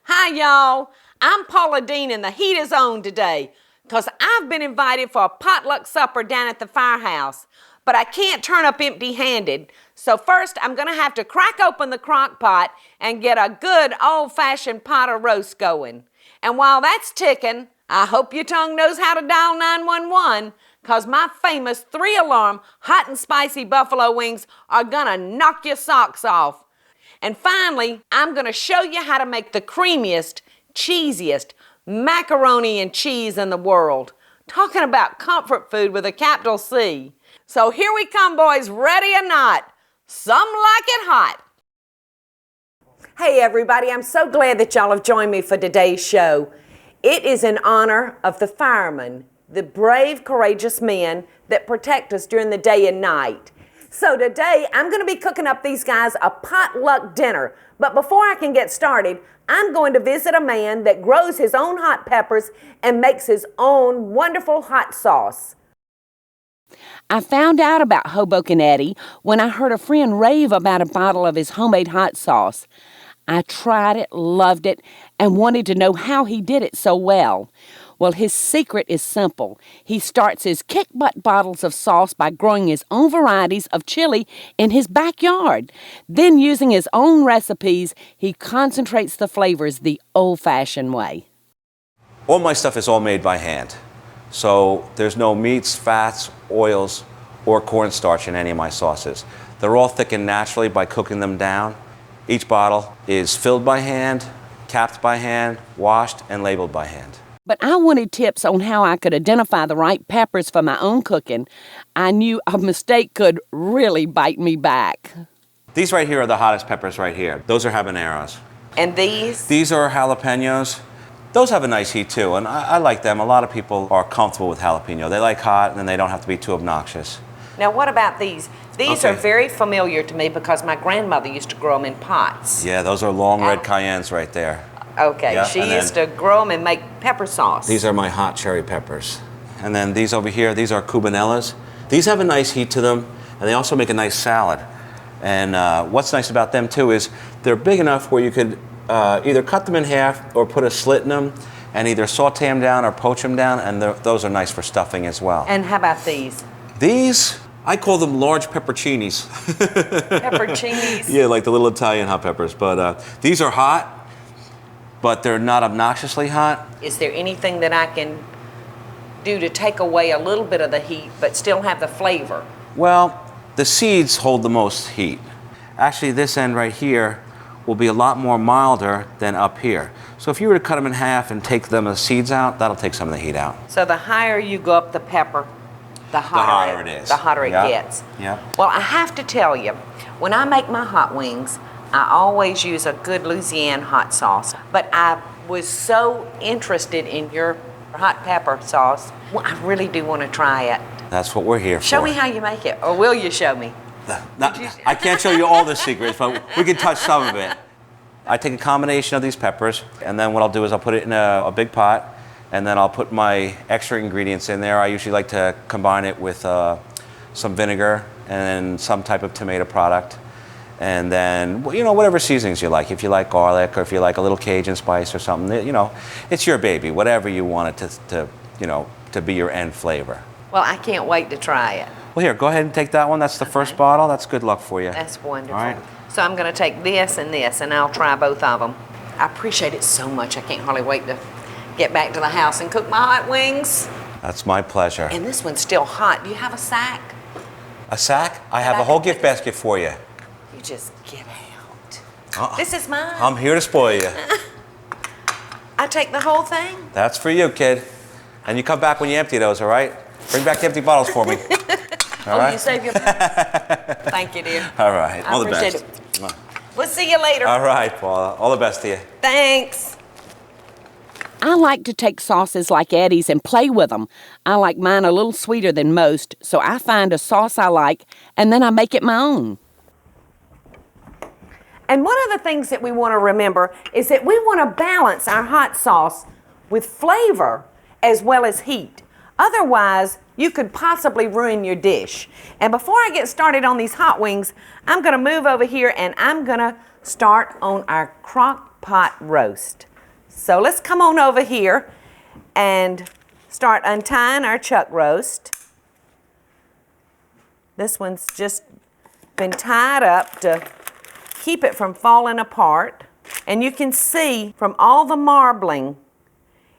Hi, y'all. I'm Paula Deen, and the heat is on today because I've been invited for a potluck supper down at the Firehouse, but I can't turn up empty-handed. So first, I'm going to have to crack open the crock pot and get a good old-fashioned pot of roast going. And while that's ticking, I hope your tongue knows how to dial 911 because my famous 3-alarm hot and spicy buffalo wings are going to knock your socks off. And finally, I'm going to show you how to make the creamiest, cheesiest macaroni and cheese in the world. Talking about comfort food with a capital C. So here we come, boys, ready or not. Some like it hot. Hey, everybody, I'm so glad that y'all have joined me for today's show. It is in honor of the firemen, the brave, courageous men that protect us during the day and night. So today, I'm going to be cooking up these guys a potluck dinner. But before I can get started, I'm going to visit a man that grows his own hot peppers and makes his own wonderful hot sauce. I found out about Hoboken Eddie when I heard a friend rave about a bottle of his homemade hot sauce. I tried it, loved it, and wanted to know how he did it so well. Well, his secret is simple. He starts his kick-butt bottles of sauce by growing his own varieties of chili in his backyard. Then, using his own recipes, he concentrates the flavors the old-fashioned way. All my stuff is all made by hand. So there's no meats, fats, oils, or cornstarch in any of my sauces. They're all thickened naturally by cooking them down. Each bottle is filled by hand, capped by hand, washed, and labeled by hand. But I wanted tips on how I could identify the right peppers for my own cooking. I knew a mistake could really bite me back. These right here are the hottest peppers right here. Those are habaneros. And these? These are jalapenos. Those have a nice heat too, and I like them. A lot of people are comfortable with jalapeno. They like hot, and then they don't have to be too obnoxious. Now, what about these? These are very familiar to me because my grandmother used to grow them in pots. Yeah, those are long red cayennes right there. Okay, Yeah, she used to grow them and make pepper sauce. These are my hot cherry peppers. And then these over here, these are cubanellas. These have a nice heat to them, and they also make a nice salad. And what's nice about them too is they're big enough where you could either cut them in half or put a slit in them and either saute them down or poach them down, and those are nice for stuffing as well. And how about these? These, I call them large pepperoncinis. Pepperoncinis? Yeah, like the little Italian hot peppers. But these are hot, but they're not obnoxiously hot. Is there anything that I can do to take away a little bit of the heat but still have the flavor? Well, the seeds hold the most heat. Actually, this end right here will be a lot more milder than up here. So if you were to cut them in half and take the seeds out, that'll take some of the heat out. So the higher you go up the pepper, the hotter it is. The hotter it gets. Yeah. Well, I have to tell you, when I make my hot wings, I always use a good Louisiana hot sauce. But I was so interested in your hot pepper sauce, well, I really do want to try it. That's what we're here for. Show me how you make it, or will you show me? I can't show you all the secrets, but we can touch some of it. I take a combination of these peppers, and then what I'll do is I'll put it in a big pot, and then I'll put my extra ingredients in there. I usually like to combine it with some vinegar and some type of tomato product. And then, you know, whatever seasonings you like. If you like garlic, or if you like a little Cajun spice or something, you know, it's your baby. Whatever you want it to be your end flavor. Well, I can't wait to try it. Well, here, go ahead and take that one. That's the first bottle. That's good luck for you. That's wonderful. All right. So I'm going to take this, and I'll try both of them. I appreciate it so much. I can't hardly wait to get back to the house and cook my hot wings. That's my pleasure. And this one's still hot. Do you have a sack? A sack? I have a whole gift basket for you. You just get out. This is mine. I'm here to spoil you. I take the whole thing? That's for you, kid. And you come back when you empty those, all right? Bring back the empty bottles for me. All right? You save your Thank you, dear. All right. All the best. It. We'll see you later. All right, Paula. All the best to you. Thanks. I like to take sauces like Eddie's and play with them. I like mine a little sweeter than most, so I find a sauce I like, and then I make it my own. And one of the things that we want to remember is that we want to balance our hot sauce with flavor as well as heat. Otherwise, you could possibly ruin your dish. And before I get started on these hot wings, I'm going to move over here and I'm going to start on our crock pot roast. So let's come on over here and start untying our chuck roast. This one's just been tied up to keep it from falling apart. And you can see from all the marbling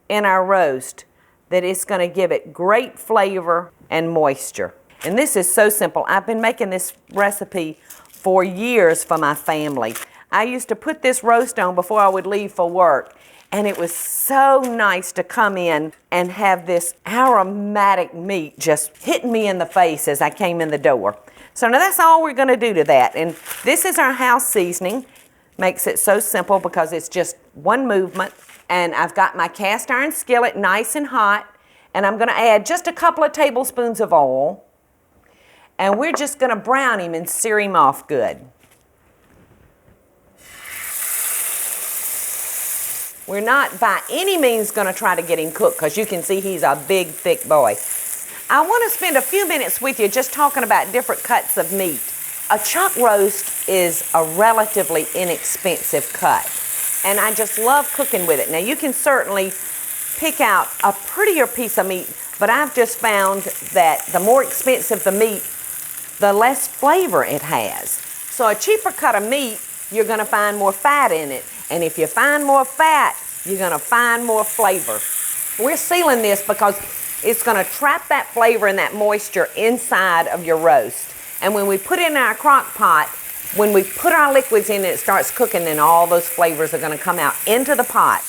in our roast that it's going to give it great flavor and moisture. And this is so simple. I've been making this recipe for years for my family. I used to put this roast on before I would leave for work, and it was so nice to come in and have this aromatic meat just hitting me in the face as I came in the door. So now that's all we're going to do to that. And this is our house seasoning. Makes it so simple because it's just one movement. And I've got my cast iron skillet nice and hot, and I'm going to add just a couple of tablespoons of oil. And we're just going to brown him and sear him off good. We're not by any means going to try to get him cooked because you can see he's a big, thick boy. I want to spend a few minutes with you just talking about different cuts of meat. A chuck roast is a relatively inexpensive cut, and I just love cooking with it. Now you can certainly pick out a prettier piece of meat, but I've just found that the more expensive the meat, the less flavor it has. So a cheaper cut of meat, you're going to find more fat in it. And if you find more fat, you're going to find more flavor. We're sealing this because it's going to trap that flavor and that moisture inside of your roast. And when we put it in our crock pot, when we put our liquids in it starts cooking, then all those flavors are going to come out into the pot.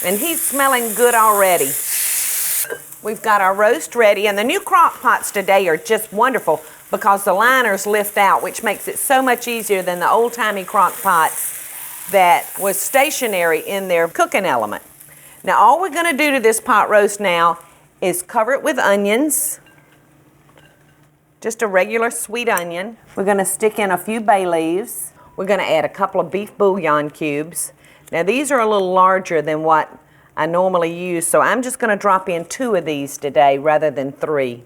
And he's smelling good already. We've got our roast ready, and the new crock pots today are just wonderful because the liners lift out, which makes it so much easier than the old-timey crock pots that was stationary in their cooking element. Now all we're going to do to this pot roast now is cover it with onions, just a regular sweet onion. We're going to stick in a few bay leaves. We're going to add a couple of beef bouillon cubes. Now these are a little larger than what I normally use, so I'm just going to drop in 2 of these today rather than 3.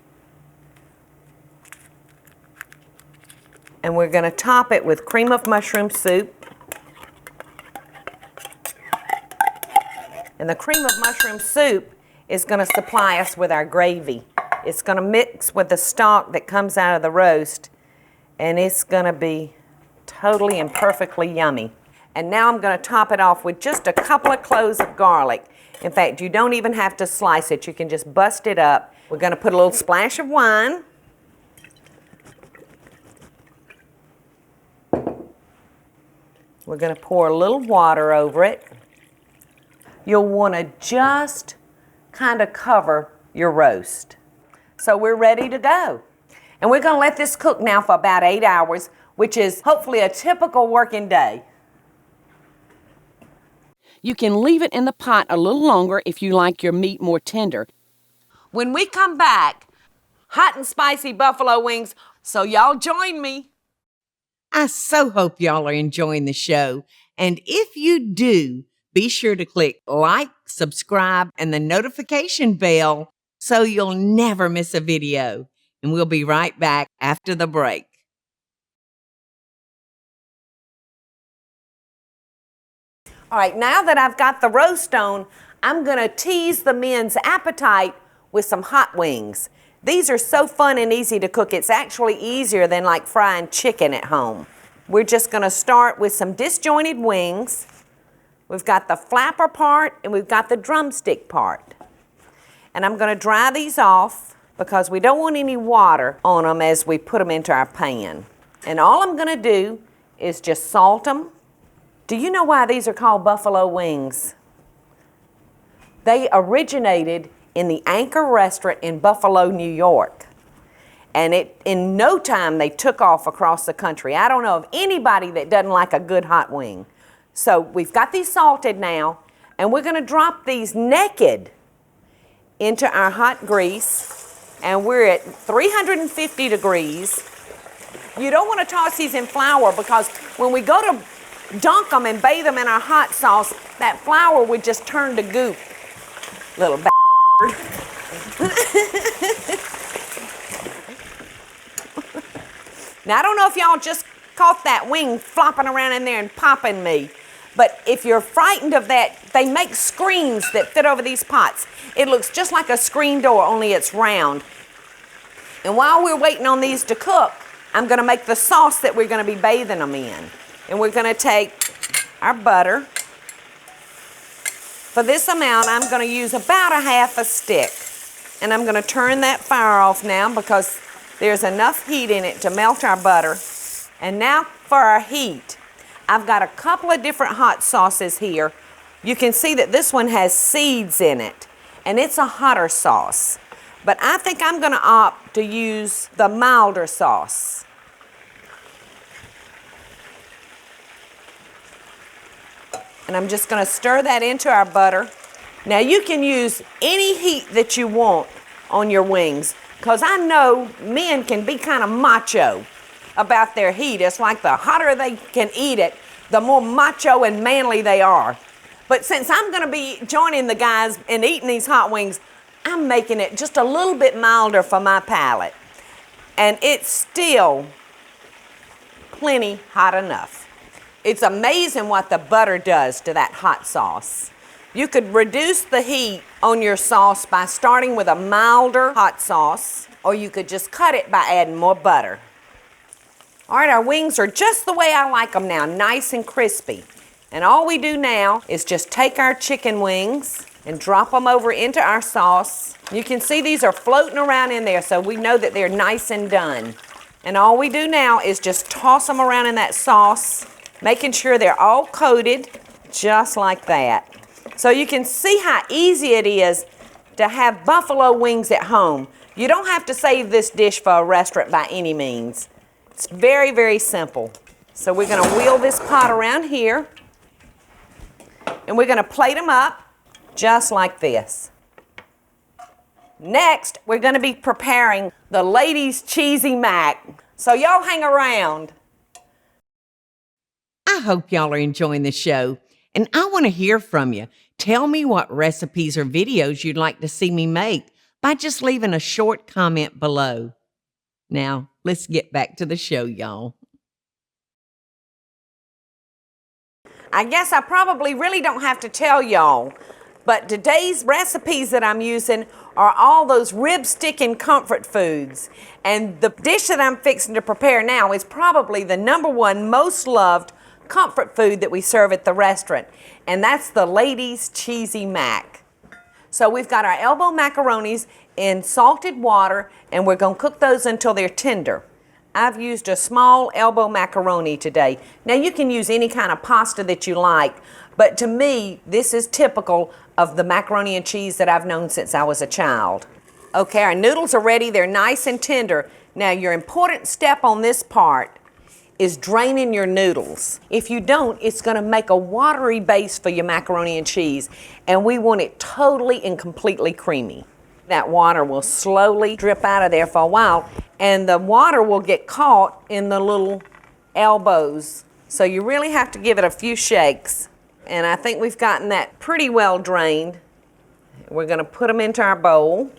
And we're going to top it with cream of mushroom soup. And the cream of mushroom soup is going to supply us with our gravy. It's going to mix with the stock that comes out of the roast, and it's going to be totally and perfectly yummy. And now I'm going to top it off with just a couple of cloves of garlic. In fact, you don't even have to slice it. You can just bust it up. We're going to put a little splash of wine. We're going to pour a little water over it. You'll want to just kind of cover your roast. So we're ready to go. And we're going to let this cook now for about 8 hours, which is hopefully a typical working day. You can leave it in the pot a little longer if you like your meat more tender. When we come back, hot and spicy buffalo wings, so y'all join me. I so hope y'all are enjoying the show. And if you do, be sure to click like, subscribe, and the notification bell so you'll never miss a video. And we'll be right back after the break. All right, now that I've got the roast on, I'm going to tease the men's appetite with some hot wings. These are so fun and easy to cook. It's actually easier than like frying chicken at home. We're just going to start with some disjointed wings. We've got the flapper part and we've got the drumstick part. And I'm going to dry these off because we don't want any water on them as we put them into our pan. And all I'm going to do is just salt them. Do you know why these are called buffalo wings? They originated in the Anchor restaurant in Buffalo, New York. And in no time they took off across the country. I don't know of anybody that doesn't like a good hot wing. So we've got these salted now, and we're going to drop these naked into our hot grease. And we're at 350 degrees. You don't want to toss these in flour because when we go to dunk them and bathe them in our hot sauce, that flour would just turn to goop. Little bastard. Now, I don't know if y'all just caught that wing flopping around in there and popping me, But if you're frightened of that, they make screens that fit over these pots. It looks just like a screen door, only it's round. And while we're waiting on these to cook, I'm going to make the sauce that we're going to be bathing them in. And we're going to take our butter. For this amount, I'm going to use about a half a stick. And I'm going to turn that fire off now because there's enough heat in it to melt our butter. And now for our heat. I've got a couple of different hot sauces here. You can see that this one has seeds in it, and it's a hotter sauce. But I think I'm going to opt to use the milder sauce. And I'm just going to stir that into our butter. Now you can use any heat that you want on your wings, because I know men can be kind of macho about their heat. It's like the hotter they can eat it, the more macho and manly they are. But since I'm going to be joining the guys in eating these hot wings, I'm making it just a little bit milder for my palate. And it's still plenty hot enough. It's amazing what the butter does to that hot sauce. You could reduce the heat on your sauce by starting with a milder hot sauce, or you could just cut it by adding more butter. All right, our wings are just the way I like them now, nice and crispy. And all we do now is just take our chicken wings and drop them over into our sauce. You can see these are floating around in there, so we know that they're nice and done. And all we do now is just toss them around in that sauce, making sure they're all coated, just like that. So you can see how easy it is to have buffalo wings at home. You don't have to save this dish for a restaurant by any means. It's very, very simple. So we're going to wheel this pot around here, and we're going to plate them up just like this. Next, we're going to be preparing the ladies' cheesy mac. So y'all hang around. I hope y'all are enjoying the show, and I want to hear from you. Tell me what recipes or videos you'd like to see me make by just leaving a short comment below. Now, let's get back to the show, y'all. I guess I probably really don't have to tell y'all, but today's recipes that I'm using are all those rib-sticking comfort foods. And the dish that I'm fixing to prepare now is probably the #1 most loved comfort food that we serve at the restaurant, and that's the ladies' cheesy mac. So we've got our elbow macaronis in salted water, and we're going to cook those until they're tender. I've used a small elbow macaroni today. Now you can use any kind of pasta that you like, but to me, this is typical of the macaroni and cheese that I've known since I was a child. Okay, our noodles are ready. They're nice and tender. Now your important step on this part is draining your noodles. If you don't, it's going to make a watery base for your macaroni and cheese, and we want it totally and completely creamy. That water will slowly drip out of there for a while, and the water will get caught in the little elbows. So you really have to give it a few shakes. And I think we've gotten that pretty well drained. We're going to put them into our bowl.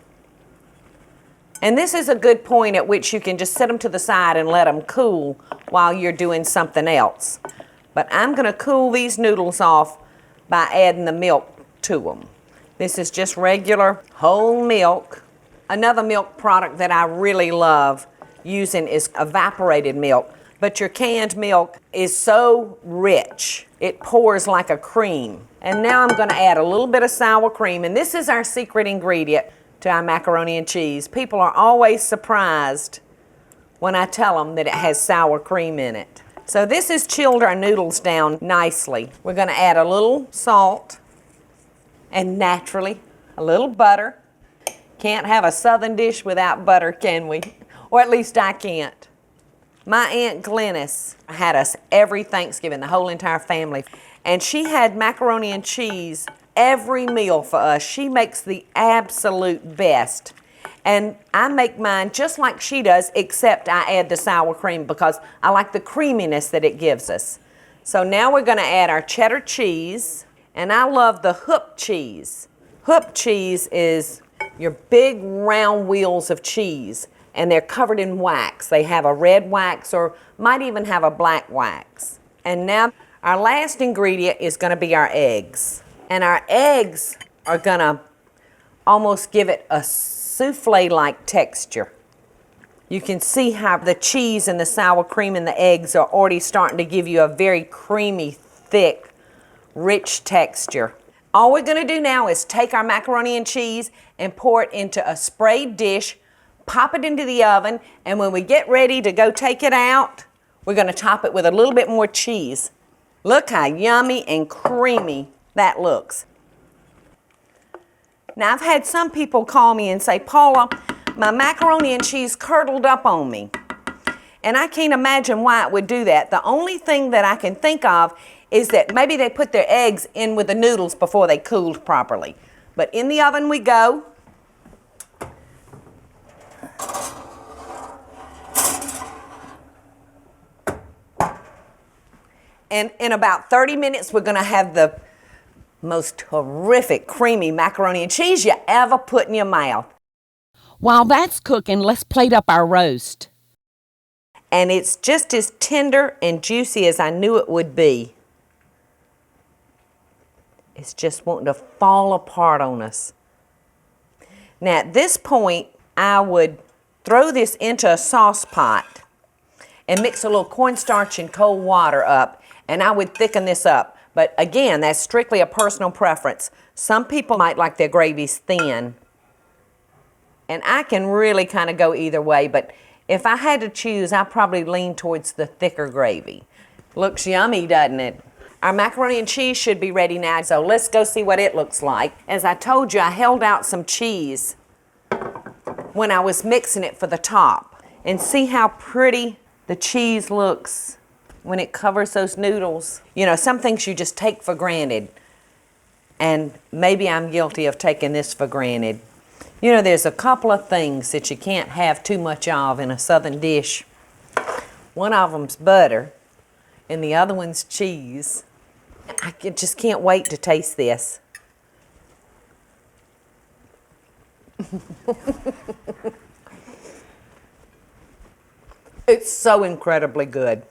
And this is a good point at which you can just set them to the side and let them cool while you're doing something else. But I'm going to cool these noodles off by adding the milk to them. This is just regular whole milk. Another milk product that I really love using is evaporated milk. But your canned milk is so rich, it pours like a cream. And now I'm going to add a little bit of sour cream, and this is our secret ingredient to our macaroni and cheese. People are always surprised when I tell them that it has sour cream in it. So this has chilled our noodles down nicely. We're going to add a little salt and naturally a little butter. Can't have a southern dish without butter, can we? Or at least I can't. My Aunt Glennis had us every Thanksgiving, the whole entire family, and she had macaroni and cheese every meal for us. She makes the absolute best. And I make mine just like she does, except I add the sour cream because I like the creaminess that it gives us. So now we're going to add our cheddar cheese, and I love the hoop cheese. Hoop cheese is your big round wheels of cheese, and they're covered in wax. They have a red wax or might even have a black wax. And now Our last ingredient is going to be our eggs. And our eggs are going to almost give it a souffle-like texture. You can see how the cheese and the sour cream and the eggs are already starting to give you a very creamy, thick, rich texture. All we're going to do now is take our macaroni and cheese and pour it into a sprayed dish, pop it into the oven, and when we get ready to go take it out, we're going to top it with a little bit more cheese. Look how yummy and creamy that looks. Now, I've had some people call me and say, Paula, my macaroni and cheese curdled up on me. And I can't imagine why it would do that. The only thing that I can think of is that maybe they put their eggs in with the noodles before they cooled properly. But in the oven we go. And in about 30 minutes, we're going to have the most horrific, creamy macaroni and cheese you ever put in your mouth. While that's cooking, let's plate up our roast. And it's just as tender and juicy as I knew it would be. It's just wanting to fall apart on us. Now, at this point, I would throw this into a sauce pot and mix a little cornstarch and cold water up, and I would thicken this up. But again, that's strictly a personal preference. Some people might like their gravies thin. And I can really kind of go either way, but if I had to choose, I'd probably lean towards the thicker gravy. Looks yummy, doesn't it? Our macaroni and cheese should be ready now, so let's go see what it looks like. As I told you, I held out some cheese when I was mixing it for the top. And see how pretty the cheese looks when it covers those noodles. You know, some things you just take for granted. And maybe I'm guilty of taking this for granted. You know, there's a couple of things that you can't have too much of in a southern dish. One of them's butter, and the other one's cheese. Just can't wait to taste this. It's so incredibly good.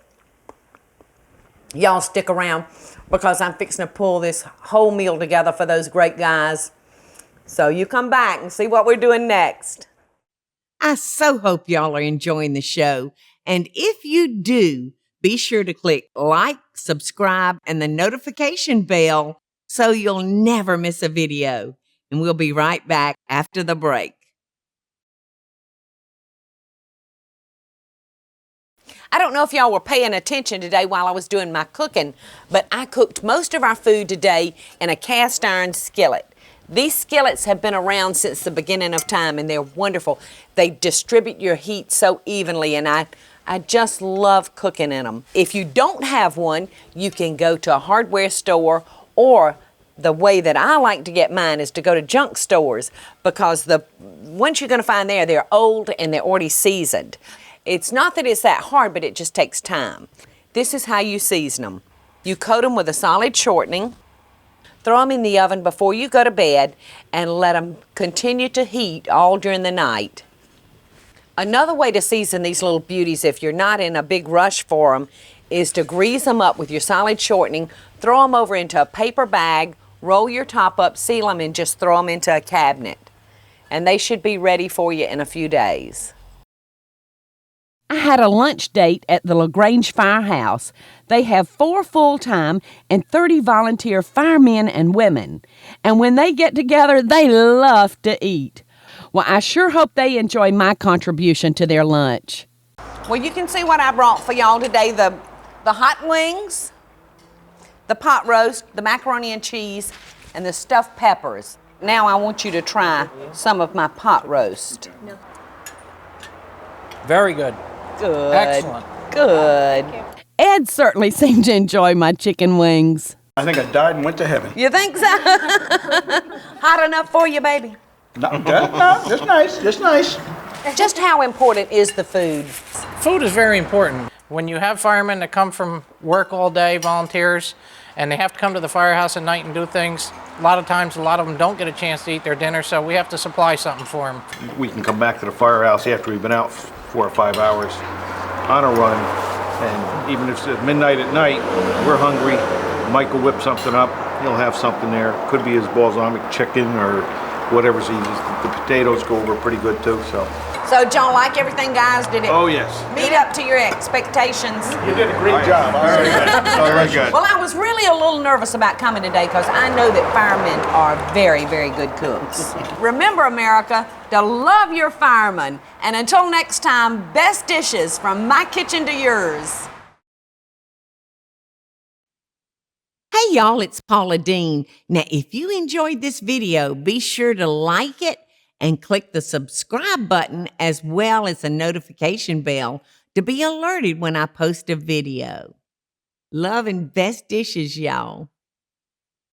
Y'all stick around because I'm fixing to pull this whole meal together for those great guys. So you come back and see what we're doing next. I so hope y'all are enjoying the show. And if you do, be sure to click like, subscribe, and the notification bell so you'll never miss a video. And we'll be right back after the break. I don't know if y'all were paying attention today while I was doing my cooking, but I cooked most of our food today in a cast iron skillet. These skillets have been around since the beginning of time, and they're wonderful. They distribute your heat so evenly, and I just love cooking in them. If you don't have one, you can go to a hardware store, or the way that I like to get mine is to go to junk stores, because the ones you're going to find there, they're old and they're already seasoned. It's not that it's that hard, but it just takes time. This is how you season them. You coat them with a solid shortening. Throw them in the oven before you go to bed and let them continue to heat all during the night. Another way to season these little beauties, if you're not in a big rush for them, is to grease them up with your solid shortening, throw them over into a paper bag, roll your top up, seal them, and just throw them into a cabinet. And they should be ready for you in a few days. I had a lunch date at the LaGrange Firehouse. They have 4 full-time and 30 volunteer firemen and women. And when they get together, they love to eat. Well, I sure hope they enjoy my contribution to their lunch. Well, you can see what I brought for y'all today. The hot wings, the pot roast, the macaroni and cheese, and the stuffed peppers. Now I want you to try some of my pot roast. Very good. Good. Excellent. Good. Ed certainly seemed to enjoy my chicken wings. I think I died and went to heaven. You think so? Hot enough for you, baby? No, just nice, just nice. Just how important is the food? Food is very important. When you have firemen that come from work all day, volunteers, and they have to come to the firehouse at night and do things, a lot of times a lot of them don't get a chance to eat their dinner, so we have to supply something for them. We can come back to the firehouse after we've been out 4 or 5 hours on a run And even if it's at midnight at night, we're hungry, Mike will whip something up. He'll have something there. Could be his balsamic chicken or whatever's easiest. The potatoes go over pretty good too, so. So, did y'all like everything, guys? Did it Oh, yes. meet up to your expectations? You did a great job. Very good. Very good. Well, I was really a little nervous about coming today because I know that firemen are very, very good cooks. Remember, America, to love your firemen. And until next time, best dishes from my kitchen to yours. Hey y'all, it's Paula Deen. Now, if you enjoyed this video, be sure to like it and click the subscribe button as well as the notification bell to be alerted when I post a video. Love and best dishes, y'all.